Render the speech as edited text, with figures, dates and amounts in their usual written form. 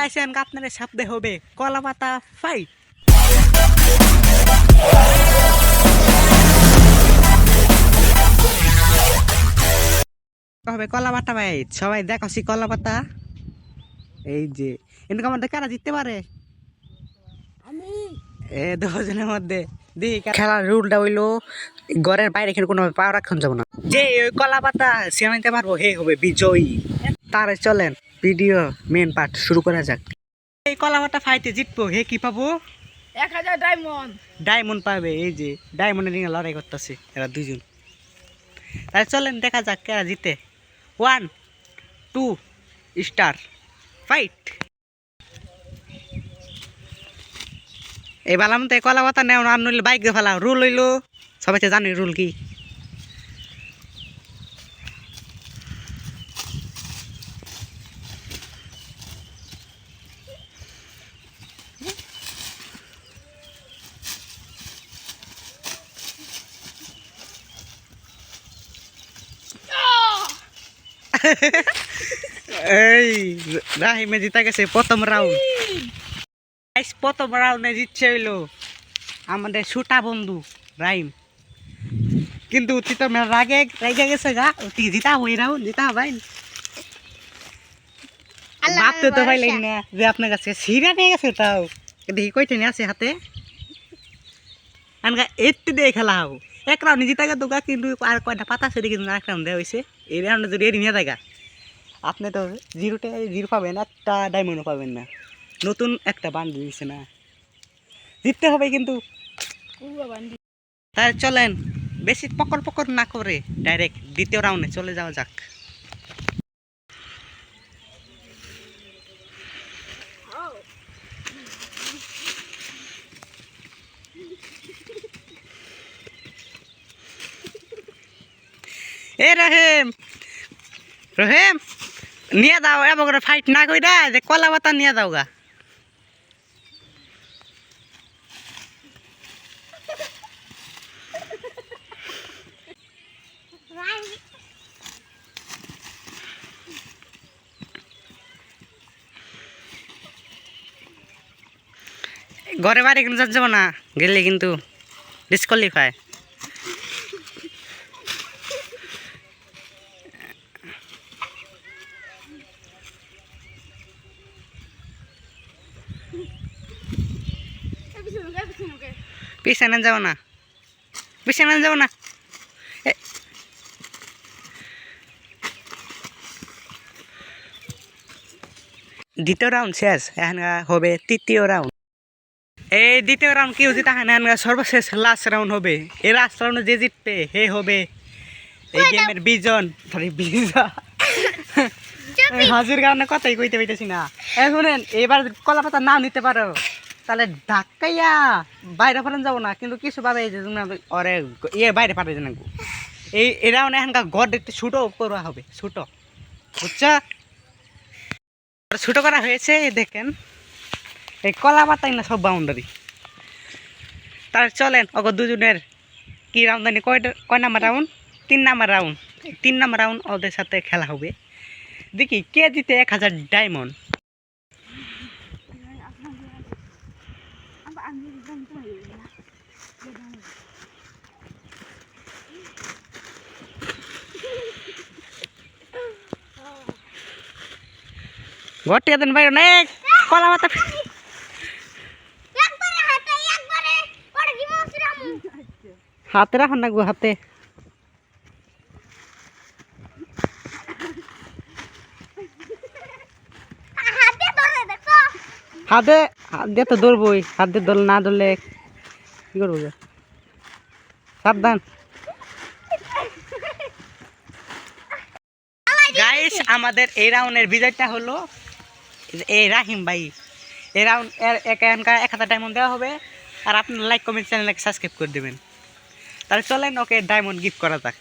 আসেন আপনার সাথে হবে কলা পাতা ফাইট। হবে কলা পাতা ফাইট, সবাই দেখছি কলা পাতা। এই যে এনকে মধ্যে কারা জিততে পারে? এ 10 জনের মধ্যে দেখি খেলার রুলটা হইলো ঘরের বাইরে খেলে কোনো পা রাখুন যাব না। যে ওই কলা পাতা সিয়ামাইতে পারবো হে হবে বিজয়ী। তারে চলেন ভিডিও মেন পার্ট শুরু করা যাক। এই কলা পাতা ফাইটে জিতবো হে কি পাবো? 1000 ডায়মন্ড। ডায়মন্ড পাবে। এই যে ডায়মন্ডের নিয়ে লড়াই করতেছে এরা দুজন। তাহলে চলেন দেখা যাক কারা জিতে। 1 2 স্টার ফাইট। এই বালাম তো কলা পাতা নেও আর নইলে বাইক দিয়ে ফেলাও। রুল হইলো সবাই তো জানি রুল কি। এই রাহিমে জিতা গেছে প্রথম রাউন্ড। প্রথম রাউন্ডে জিতছে হইলো আমাদের সুটা বন্ধু রাহিম। কিন্তু চিত্র রাগে রেগে গেছে গা তুই জিতা হই রাউন্ড জিতা ভাই। ভাবতে তো পাইলেন না যে আপনার কাছে সিরা নিয়ে গেছে তাও দেখি কইতে নিয়ে আছে হাতে আনগা একটু দিয়ে খেলা হবো। এক রাউন্ড জিতা গা তোকা কিন্তু আর কয়টা পাতা সেটা কিন্তু আরেক রাউন্ড দেওয়া হয়েছে। এই রাউন্ডে যদি এড়িয়ে নিয়ে থাকা আপনি তো 0 পাবেন, একটা ডায়মন্ডও পাবেন না। নতুন একটা বান্ডিল দিচ্ছে না, জিততে হবে কিন্তু। তাই চলেন বেশি পকর পকর না করে ডাইরেক্ট দ্বিতীয় রাউন্ডে চলে যাওয়া যাক। এ রহিম রহিম নিয়ে দাও এবার করে ফাইট না কইরা যে কলা পাতা নিয়ে দাও গা। ঘরে বাড়ি কিন্তু যাবো না, গেলে কিন্তু ডিসকোয়ালিফাই। পিছনে যাও না, পিছনে যাও না। দ্বিতীয় রাউন্ড শেষ, এখন হবে তৃতীয় রাউন্ড। এই দ্বিতীয় রাউন্ড কেউ জিতা হয় না, সর্বশেষ লাস্ট রাউন্ড হবে। এই লাস্ট রাউন্ডে যে জিতবে হে হবে এই গেমের বিজন। সরি বিজা হাজির কারণে কথাই কইতে পাইতেছি না। শুনেন এবার কলা পাতা নাও নিতে পারো তাহলে ধাক্কাইয়া বাইরে ফেলেন যাবো না, কিন্তু কিছু পাবে এই যে ওরে ইয়ে বাইরে পাঠাই না। এই রাউন্ডে এখানকার ঘর দেখতে ছোটো করা হবে, ছোটো বুঝছা? ছোটো করা হয়েছে দেখেন এই কলা পাতাই না সব বাউন্ডারি। তার চলেন অগ দুজনের কি রাউন্ড জানি কয় number round? 3 number round. 3 number round ওদের সাথে খেলা হবে, দেখি কে জিতে 1000 ডায়মন্ড। ঘরটি দেন বাইরে অনেক কলা পাতা হাতে রাখুন না গো, হাতে হাতে হাত দিয়ে তো ধরবই, হাত দিয়ে ধরলে না ধরলে কি করবো? সাবধান গাইস। আমাদের এই রাউন্ডের বিজয়টা হলো এই রাহিম ভাই। এই রাউন্ড এখানকার 1000 ডায়মন্ড দেওয়া হবে আর আপনার লাইক কমেন্ট চ্যানেলকে সাবস্ক্রাইব করে দেবেন। তাহলে চলেন ওকে ডায়মন্ড গিফট করা যাক।